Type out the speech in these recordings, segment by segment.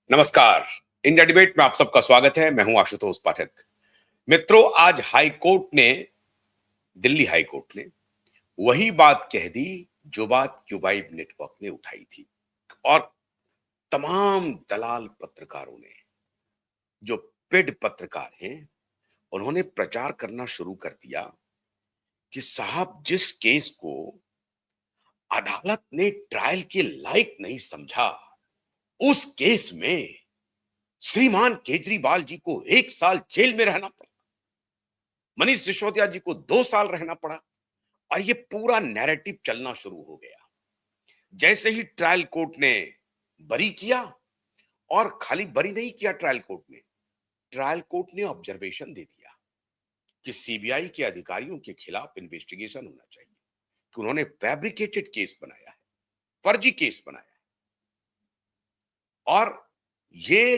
नमस्कार। India debate में आप सबका स्वागत है। मैं हूं आशुतोष पाठक। मित्रों, आज दिल्ली हाई कोर्ट ने वही बात कह दी जो बात क्यूबाइड नेटवर्क ने उठाई थी। और तमाम दलाल पत्रकारों ने, जो पेड पत्रकार हैं, उन्होंने प्रचार करना शुरू कर दिया कि साहब, जिस केस को अदालत ने ट्रायल के लायक नहीं समझा, उस केस में श्रीमान केजरीवाल जी को 1 साल जेल में रहना पड़ा, मनीष सिसोदिया जी को 2 साल रहना पड़ा। और ये पूरा नैरेटिव चलना शुरू हो गया। जैसे ही ट्रायल कोर्ट ने बरी किया, और खाली बरी नहीं किया ट्रायल कोर्ट ने ऑब्जर्वेशन दे दिया कि सीबीआई के अधिकारियों के खिलाफ इन्वेस्टिगेशन होना चाहिए, कि उन्होंने फैब्रिकेटेड केस बनाया है, फर्जी केस बनाया है, और ये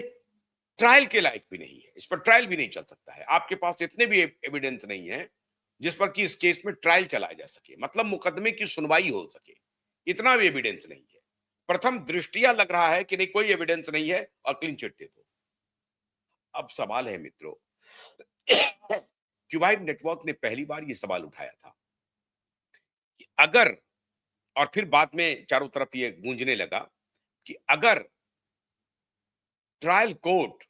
ट्रायल के लायक भी नहीं है। इस पर ट्रायल भी नहीं चल सकता है। आपके पास इतने भी एविडेंस नहीं है जिस पर कि इस केस में ट्रायल चलाया जा सके, मतलब मुकदमे की सुनवाई हो सके। इतना भी एविडेंस नहीं है। प्रथम दृष्टिया लग रहा है कि नहीं, कोई एविडेंस नहीं है और क्लीन चिट दे दो। अब सवाल है मित्रों, क्यूबाइड नेटवर्क ने पहली बार यह सवाल उठाया था कि अगर, और फिर बाद में चारों तरफ ये गूंजने लगा कि अगर ट्रायल कोर्ट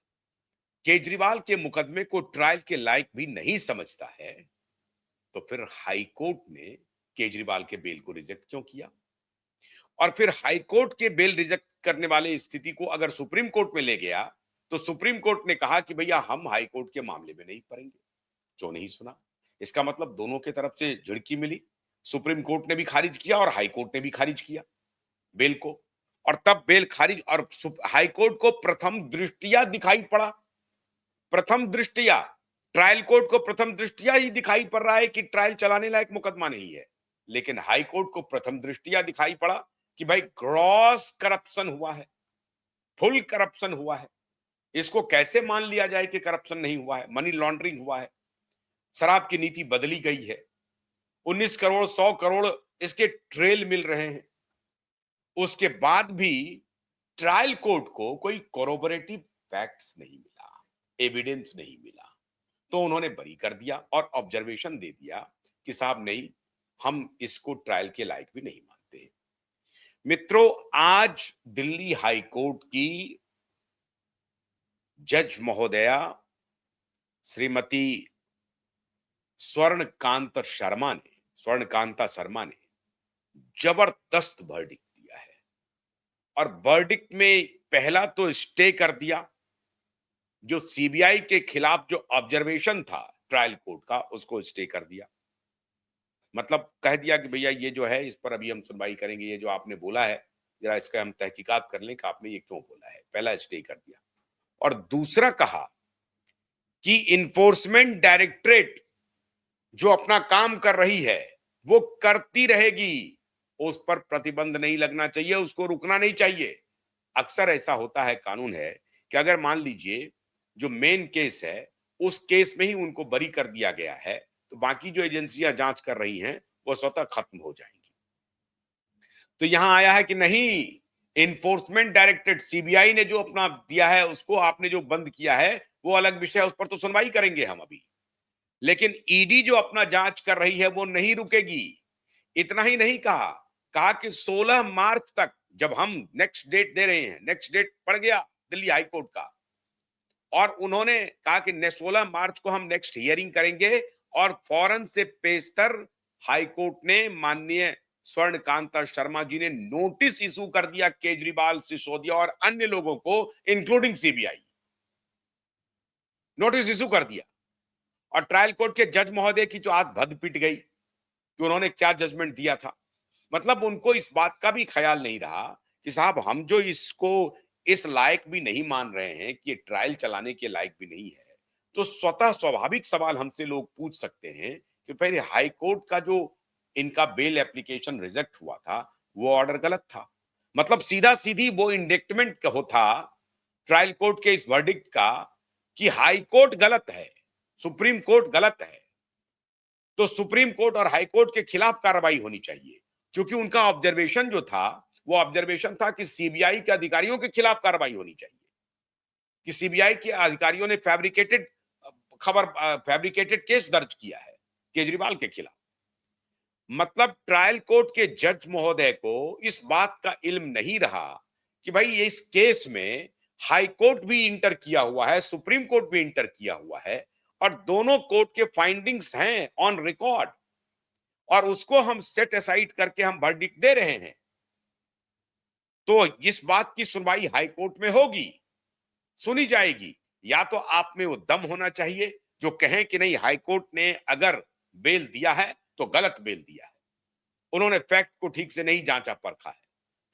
केजरीवाल के मुकदमे को ट्रायल के लायक भी नहीं समझता है, तो फिर हाई कोर्ट ने केजरीवाल के बेल को रिजेक्ट क्यों किया? और फिर हाई कोर्ट के बेल रिजेक्ट करने वाले स्थिति को अगर सुप्रीम कोर्ट में ले गया, तो सुप्रीम कोर्ट ने कहा कि भैया हम हाई कोर्ट के मामले में नहीं पड़ेंगे। क्यों नहीं सुना? इसका मतलब दोनों की तरफ से झिड़की मिली। सुप्रीम कोर्ट ने भी खारिज किया और हाई कोर्ट ने भी खारिज किया बेल को। और तब बेल खारिज, और हाई कोर्ट को प्रथम दृष्टिया दिखाई पड़ा, प्रथम दृष्टिया ट्रायल कोर्ट को प्रथम दृष्टिया ही दिखाई पड़ रहा है कि ट्रायल चलाने लायक मुकदमा नहीं है। लेकिन हाई कोर्ट को प्रथम दृष्टिया दिखाई पड़ा कि भाई ग्रॉस करप्शन हुआ है, फुल करप्शन हुआ है। इसको कैसे मान लिया जाए कि करप्शन नहीं हुआ है? मनी लॉन्ड्रिंग हुआ है, शराब की नीति बदली गई है, 19 करोड़ 100 करोड़ इसके ट्रेल मिल रहे हैं। उसके बाद भी ट्रायल कोर्ट को कोई कोरोबोरेटिव फैक्ट्स नहीं मिला, एविडेंस नहीं मिला, तो उन्होंने बरी कर दिया और ऑब्जर्वेशन दे दिया कि साहब नहीं, हम इसको ट्रायल के लायक भी नहीं मानते। मित्रों, आज दिल्ली हाई कोर्ट की जज महोदया श्रीमती स्वर्णकांता शर्मा ने जबरदस्त वर्डिक्ट दिया है। और वर्डिक्ट में पहला तो स्टे कर दिया, जो सीबीआई के खिलाफ जो ऑब्जर्वेशन था ट्रायल कोर्ट का, उसको स्टे कर दिया। मतलब कह दिया कि भैया ये जो है, इस पर अभी हम सुनवाई करेंगे, ये जो आपने बोला है जरा इसका हम तहकीकात कर लें कि आपने ये क्यों बोला है। पहला स्टे कर दिया। और दूसरा कहा कि इन्फोर्समेंट डायरेक्टरेट जो अपना काम कर रही है वो करती रहेगी, उस पर प्रतिबंध नहीं लगना चाहिए, उसको रुकना नहीं चाहिए। अक्सर ऐसा होता है, कानून है कि अगर मान लीजिए जो मेन केस है उस केस में ही उनको बरी कर दिया गया है, तो बाकी जो एजेंसियां जांच कर रही हैं वो स्वतः खत्म हो जाएंगी। तो यहां आया है कि नहीं, इन्फोर्समेंट डायरेक्टरेट सीबीआई ने जो अपना दिया है उसको आपने जो बंद किया है वो अलग विषय है, उस पर तो सुनवाई करेंगे हम अभी। लेकिन ईडी जो अपना जांच कर रही है वो नहीं रुकेगी। इतना ही नहीं कहा, कहा कि 16 मार्च तक, जब हम नेक्स्ट डेट दे रहे हैं, नेक्स्ट डेट पड़ गया दिल्ली हाई कोर्ट का, और उन्होंने कहा कि 16 मार्च को हम नेक्स्ट हियरिंग करेंगे। और फौरन से पेशतर हाई कोर्ट ने माननीय स्वर्णकांता शर्मा जी ने नोटिस इशू कर दिया केजरीवाल, सिसोदिया और अन्य लोगों को, इंक्लूडिंग सीबीआई, नोटिस इशू कर दिया। और ट्रायल कोर्ट के जज महोदय की जो आज भद पिट गई कि उन्होंने क्या जजमेंट दिया था। मतलब उनको इस बात का भी ख्याल नहीं रहा कि साहब, हम जो इसको इस लायक भी नहीं मान रहे हैं कि ट्रायल चलाने के लायक भी नहीं है, तो स्वतः स्वाभाविक सवाल हमसे लोग पूछ सकते हैं कि पहले हाई कोर्ट का जो इनका बेल एप्लीकेशन रिजेक्ट हुआ था वो ऑर्डर गलत था। मतलब सीधा सीधी वो इंडिक्टमेंट होता ट्रायल कोर्ट के इस वर्डिक्ट का कि हाई कोर्ट गलत है, सुप्रीम कोर्ट गलत है, तो सुप्रीम कोर्ट और हाई कोर्ट के खिलाफ कार्रवाई होनी चाहिए। क्योंकि उनका ऑब्जर्वेशन जो था वो ऑब्जर्वेशन था कि सीबीआई के अधिकारियों के खिलाफ कार्रवाई होनी चाहिए। कि सीबीआई के अधिकारियों ने फैब्रिकेटेड केस दर्ज किया है केजरीवाल के खिलाफ। मतलब ट्रायल कोर्ट के जज महोदय को इस बात का इल्म नहीं रहा कि भाई इस केस में हाई कोर्ट भी इंटर किया हुआ है, सुप्रीम कोर्ट भी इंटर किया हुआ है, और दोनों कोर्ट के फाइंडिंग्स हैं ऑन रिकॉर्ड, और उसको हम सेट असाइड करके हम वर्डिक्ट दे रहे हैं। तो इस बात की सुनवाई हाई कोर्ट में होगी, सुनी जाएगी। या तो आप में वो दम होना चाहिए जो कहें कि नहीं, हाई कोर्ट ने अगर बेल दिया है तो गलत बेल दिया है, उन्होंने फैक्ट को ठीक से नहीं जांचा परखा है,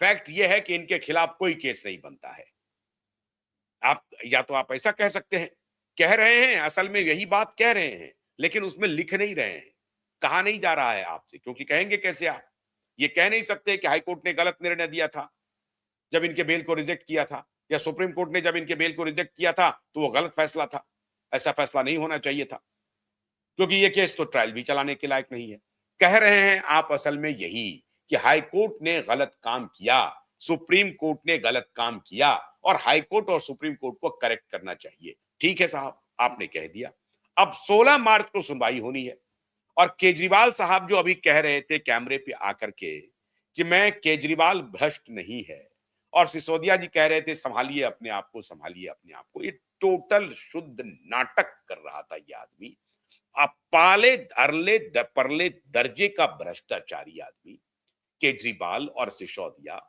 फैक्ट यह है कि इनके खिलाफ कोई केस नहीं बनता है। आप या तो आप ऐसा कह सकते हैं, कह रहे हैं, असल में यही बात कह रहे हैं, लेकिन उसमें लिख नहीं रहे हैं, कहा नहीं जा रहा है आपसे, क्योंकि कहेंगे कैसे आप? ये कह नहीं सकते कि हाई कोर्ट ने गलत निर्णय दिया था जब इनके बेल को रिजेक्ट किया था, या सुप्रीम कोर्ट ने जब इनके बेल को रिजेक्ट किया था तो वो गलत फैसला था, ऐसा फैसला नहीं होना चाहिए था, क्योंकि ये केस तो ट्रायल भी चलाने के लायक नहीं है। कह रहे हैं आप असल में यही कि हाई कोर्ट ने गलत काम किया, सुप्रीम कोर्ट ने गलत काम किया, और हाई कोर्ट और सुप्रीम कोर्ट को करेक्ट करना चाहिए। ठीक है साहब, आपने कह दिया। अब 16 मार्च को सुनवाई होनी है, और केजरीवाल साहब जो अभी कह रहे थे कैमरे पे आकर के कि मैं केजरीवाल भ्रष्ट नहीं है, और सिसोदिया जी कह रहे थे संभालिए अपने आप को, संभालिए अपने आप को, ये टोटल शुद्ध नाटक कर रहा था ये आदमी। अब पाले धरले परले दर्जे का भ्रष्टाचारी आदमी केजरीवाल और सिसोदिया,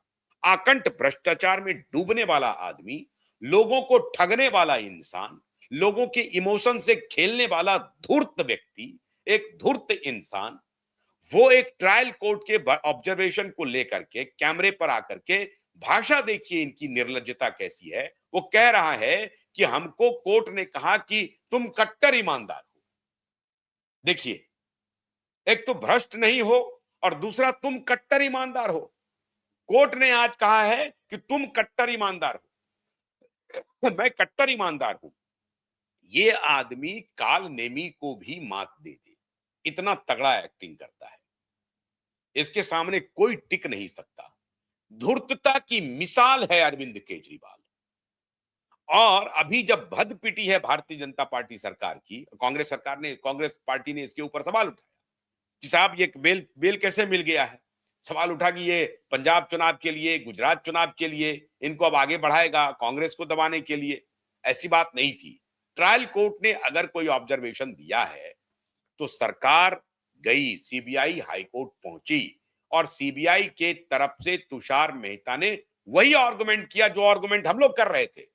आकंठ भ्रष्टाचार में डूबने वाला आदमी, लोगों को ठगने वाला इंसान, लोगों के इमोशन से खेलने वाला धूर्त व्यक्ति, एक धूर्त इंसान, वो एक ट्रायल कोर्ट के ऑब्जर्वेशन को लेकर के कैमरे पर आकर के, भाषा देखिए इनकी निर्लज्जता कैसी है। वो कह रहा है कि हमको कोर्ट ने कहा कि तुम कट्टर ईमानदार हो। देखिए, एक तो भ्रष्ट नहीं हो और दूसरा तुम कट्टर ईमानदार हो। कोर्ट ने आज कहा है कि तुम कट्टर ईमानदार हो, मैं कट्टर ईमानदार हूं। ये आदमी काल नेमी को भी मात दे दे, इतना तगड़ा एक्टिंग करता है, इसके सामने कोई टिक नहीं सकता। धूर्तता की मिसाल है अरविंद केजरीवाल। और अभी जब भद पिटी है भारतीय जनता पार्टी सरकार की, कांग्रेस पार्टी ने इसके ऊपर सवाल उठाया कि साहब ये बेल बेल कैसे मिल गया है। सवाल उठा कि ये पंजाब चुनाव के लिए, गुजरात चुनाव के लिए इनको अब आगे बढ़ाएगा कांग्रेस को दबाने के लिए। ऐसी बात नहीं थी। ट्रायल कोर्ट ने अगर कोई ऑब्जर्वेशन दिया है तो सरकार गई, सीबीआई हाई कोर्ट पहुंची, और सीबीआई के तरफ से तुषार मेहता ने वही आर्गुमेंट किया जो आर्गुमेंट हम लोग कर रहे थे,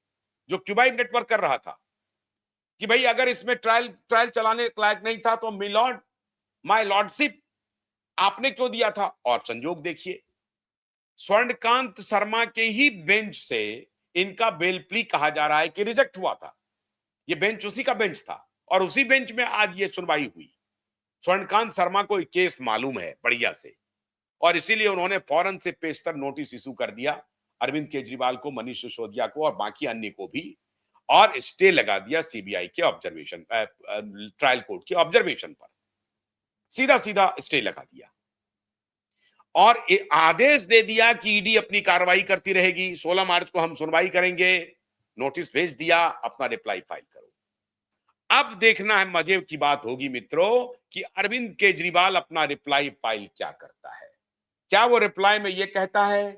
जो क्यूबाइट नेटवर्क कर रहा था कि भाई अगर इसमें ट्रायल चलाने लायक नहीं था तो मिलॉर्ड, माय लॉर्डशिप आपने क्यों दिया था। और संजोग देखिए, स्वर्णकांत शर्मा के ही बेंच से इनका बेल प्ली कहा जा रहा है कि रिजेक्ट हुआ था। ये बेंच उसी का बेंच था, और उसी बेंच में आज ये सुनवाई हुई। स्वर्णकांत शर्मा को केस मालूम है बढ़िया से, और इसीलिए उन्होंने फौरन से पेशतर नोटिस इशू कर दिया अरविंद केजरीवाल को, मनीष सिसोदिया को और बाकी अन्य को भी, और स्टे लगा दिया सीबीआई के ऑब्जर्वेशन, ट्रायल कोर्ट के ऑब्जर्वेशन पर सीधा सीधा स्टे लगा दिया, और आदेश दे दिया कि ईडी अपनी कार्रवाई करती रहेगी, 16 मार्च को हम सुनवाई करेंगे, नोटिस भेज दिया, अपना रिप्लाई फाइल करो। अब देखना है, मजे की बात होगी मित्रों कि अरविंद केजरीवाल अपना रिप्लाई फाइल क्या करता है। क्या वो रिप्लाई में ये कहता है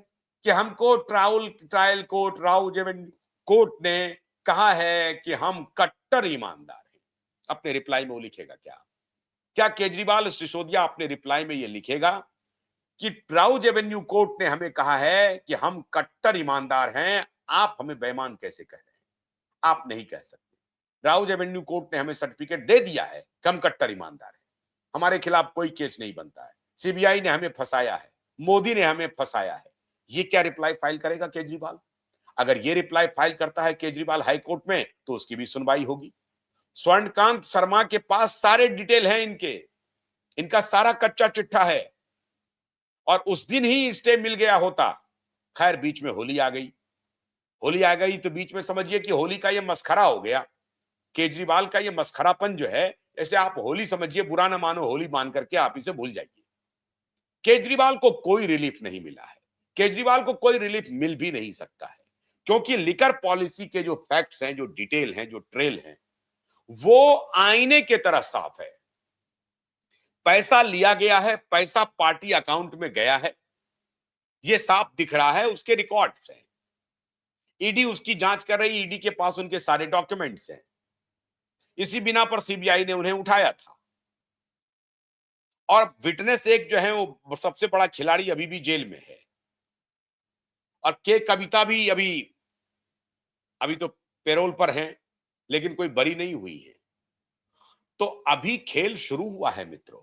कि हमको ट्रायल कोर्ट, राउ जेवेन्यू कोर्ट ने कहा है कि हम कट्टर ईमानदार हैं। अपने रिप्लाई में वो लिखेगा क्या केजरीवाल सिसोदिया अपने रिप्लाई में ये लिखेगा कि राउज एवेन्यू कोर्ट ने हमें कहा है कि हम कट्टर ईमानदार हैं, आप हमें बेईमान कैसे कह रहे हैं? आप नहीं कह सकते। राउज एवेन्यू कोर्ट ने हमें सर्टिफिकेट दे दिया है कि हम कट्टर ईमानदार हैं, हमारे खिलाफ कोई केस नहीं बनता है, सीबीआई ने हमें फंसाया है, मोदी ने हमें फंसाया है। ये क्या रिप्लाई फाइल करेगा केजरीवाल? अगर ये रिप्लाई फाइल करता है केजरीवाल हाई कोर्ट में तो उसकी भी सुनवाई होगी। स्वर्णकांत शर्मा के पास सारे डिटेल हैं, इनका सारा कच्चा चिट्ठा है, और उस दिन ही स्टे मिल गया होता। खैर बीच में होली आ गई तो बीच में समझिए कि होली का ये मस्खरा हो गया। केजरीवाल का ये मस्खरापन जो है, ऐसे आप होली समझिए, बुरा ना मानो, होली मान करके आप इसे भूल जाइए। केजरीवाल को कोई रिलीफ नहीं मिला है, केजरीवाल को कोई रिलीफ मिल भी नहीं सकता है। क्योंकि लिकर पॉलिसी के जो फैक्ट्स हैं, जो डिटेल हैं, जो ट्रेल हैं, वो आईने के तरह साफ है। पैसा लिया गया है, पैसा पार्टी अकाउंट में गया है, ये साफ दिख रहा है, उसके रिकॉर्ड्स हैं। ईडी उसकी जांच कर रही, ईडी के पास उनके सारे डॉक्यूमेंट्स हैं। इसी बिना पर सीबीआई ने उन्हें उठाया था। और विटनेस एक जो है वो सबसे बड़ा खिलाड़ी अभी भी जेल में है। और के कविता भी अभी तो पैरोल पर हैं, लेकिन कोई बरी नहीं हुई है। तो अभी खेल शुरू हुआ है मित्रों,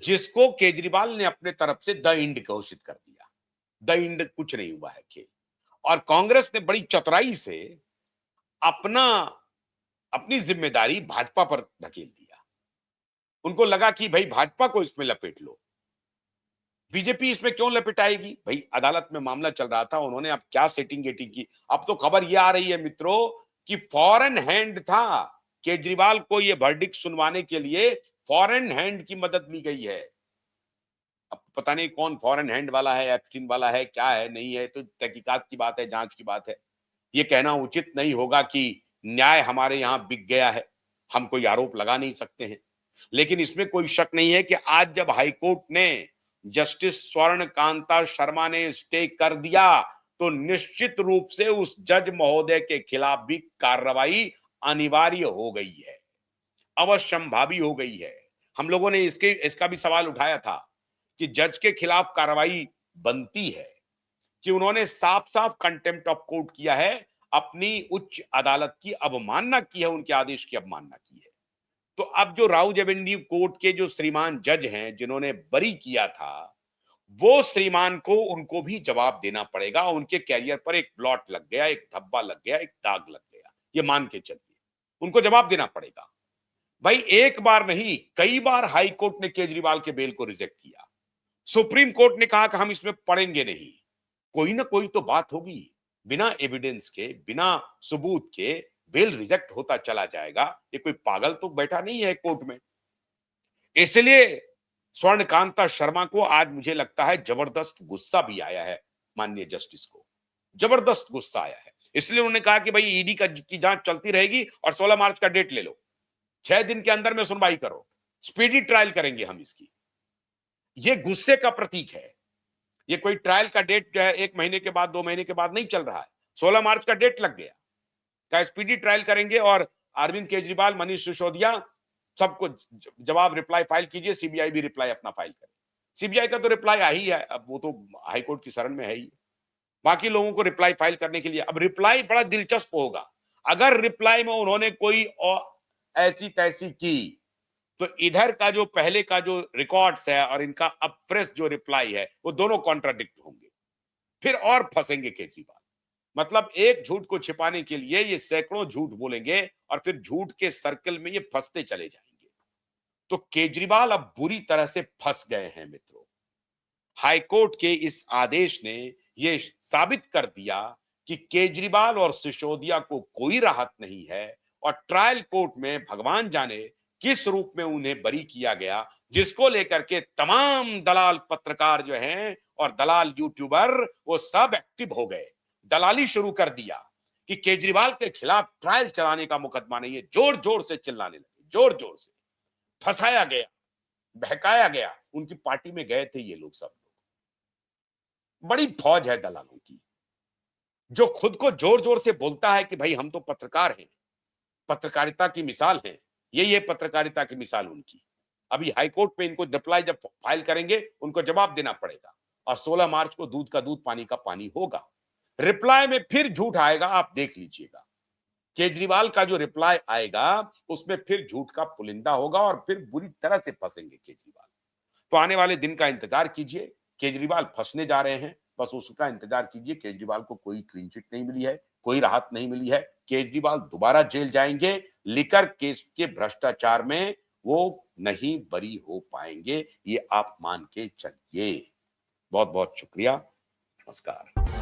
जिसको केजरीवाल ने अपने तरफ से द इंड घोषित कर दिया। द इंड कुछ नहीं हुआ है खेल। और कांग्रेस ने बड़ी चतुराई से अपना अपनी जिम्मेदारी भाजपा पर धकेल दिया। उनको लगा कि भाई भाजपा को इसमें लपेट लो, बीजेपी इसमें क्यों लपेटाएगी। भाई अदालत में मामला चल रहा था, उन्होंने अब क्या सेटिंग गेटिंग की। अब तो खबर यह आ रही है मित्रों कि फॉरेन हैंड था, केजरीवाल को यह वर्डिक्ट सुनवाने के लिए फॉरेन हैंड की मदद ली गई है। अब पता नहीं कौन फॉरेन हैंड वाला है, एप्स्टीन वाला है, क्या है नहीं है, तो तहकीकात की बात है, जांच की बात है। ये कहना उचित नहीं होगा कि न्याय हमारे यहां बिक गया है, हम कोई आरोप लगा नहीं सकते हैं। लेकिन इसमें कोई शक नहीं है कि आज जब हाईकोर्ट ने जस्टिस स्वर्ण कांता शर्मा ने स्टे कर दिया, तो निश्चित रूप से उस जज महोदय के खिलाफ भी कार्रवाई अनिवार्य हो गई है, अवश्यंभावी हो गई है। हम लोगों ने इसका भी सवाल उठाया था कि जज के खिलाफ कार्रवाई बनती है कि उन्होंने साफ साफ कंटेम्प्ट ऑफ कोर्ट किया है, अपनी उच्च अदालत की अवमानना की है, उनके आदेश की अवमानना की है। तो अब जो राउज एवेन्यू कोर्ट के जो श्रीमान जज हैं, जिन्होंने बरी किया था, वो श्रीमान को उनको भी जवाब देना पड़ेगा। उनके कैरियर पर एक ब्लॉट लग गया, एक धब्बा लग गया, एक दाग लग गया, ये मान के चलिए, उनको जवाब देना पड़ेगा। भाई एक बार नहीं, कई बार हाई कोर्ट ने केजरीवाल के बेल को रिजेक्ट किया। सुप्रीम कोर्ट ने कहा कि हम इसमें पढ़ेंगे नहीं। कोई ना कोई तो बात होगी। बिना एविडेंस के, बिना सबूत के बेल रिजेक्ट होता चला जाएगा। ये कोई पागल तो बैठा नहीं है कोर्ट में। इसलिए स्वर्णकांता शर्मा को आज मुझे लगता है जबरदस्त गुस्सा भी आया है, माननीय जस्टिस को जबरदस्त गुस्सा आया है। इसलिए उन्होंने कहा कि भाई ईडी की जांच चलती रहेगी और 16 मार्च का डेट ले लो, 6 दिन के अंदर में सुनवाई करो, स्पीडी ट्रायल करेंगे हम इसकी। ये गुस्से का प्रतीक है। ये कोई ट्रायल का डेट जो है 1 महीने के बाद, 2 महीने के बाद नहीं चल रहा है। 16 मार्च का डेट लग गया, का स्पीडी ट्रायल करेंगे और अरविंद केजरीवाल, मनीष सिसोदिया सबको जवाब रिप्लाई फाइल कीजिए, सीबीआई भी रिप्लाई अपना फाइल करे। सीबीआई का तो रिप्लाई आ ही है, अब वो तो हाईकोर्ट की शरण में है ही। बाकी लोगों को रिप्लाई फाइल करने के लिए अब रिप्लाई बड़ा दिलचस्प होगा। अगर रिप्लाई में उन्होंने कोई ऐसी तैसी की, तो इधर का जो पहले का जो रिकॉर्ड्स है और इनका अब फ्रेश जो रिप्लाई है, वो दोनों कॉन्ट्राडिक्ट होंगे। फिर और फंसेंगे केजरीवाल। मतलब एक झूठ को छिपाने के लिए ये सैकड़ों झूठ बोलेंगे और फिर झूठ के सर्कल में ये फंसते चले जाएंगे। तो केजरीवाल अब बुरी तरह से फंस गए हैं मित्रों। हाईकोर्ट के इस आदेश ने यह साबित कर दिया कि केजरीवाल और सिसोदिया को कोई राहत नहीं है और ट्रायल कोर्ट में भगवान जाने किस रूप में उन्हें बरी किया गया, जिसको लेकर के तमाम दलाल पत्रकार जो हैं और दलाल यूट्यूबर वो सब एक्टिव हो गए, दलाली शुरू कर दिया कि केजरीवाल के खिलाफ ट्रायल चलाने का मुकदमा नहीं है। जोर जोर से चिल्लाने लगे, जोर जोर से फंसाया गया, बहकाया गया। उनकी पार्टी में गए थे ये लोग सब लोग। बड़ी फौज है दलालों की, जो खुद को जोर जोर से बोलता है कि भाई हम तो पत्रकार हैं, पत्रकारिता की मिसाल है। ये पत्रकारिता की मिसाल उनकी। अभी हाईकोर्ट पे इनको रिप्लाई जब फाइल करेंगे, उनको जवाब देना पड़ेगा और 16 मार्च को दूध का दूध पानी का पानी होगा। रिप्लाई में फिर झूठ आएगा, आप देख लीजिएगा। केजरीवाल का जो रिप्लाई आएगा उसमें फिर झूठ का पुलिंदा होगा और फिर बुरी तरह से फंसेंगे केजरीवाल। तो आने वाले दिन का इंतजार कीजिए। केजरीवाल फंसने जा रहे हैं, बस उसका इंतजार कीजिए। केजरीवाल को कोई क्लीन चिट नहीं मिली है, कोई राहत नहीं मिली है। केजरीवाल दोबारा जेल जाएंगे। लिकर केस के भ्रष्टाचार में वो नहीं बरी हो पाएंगे, ये आप मान के चलिए। बहुत बहुत शुक्रिया। नमस्कार।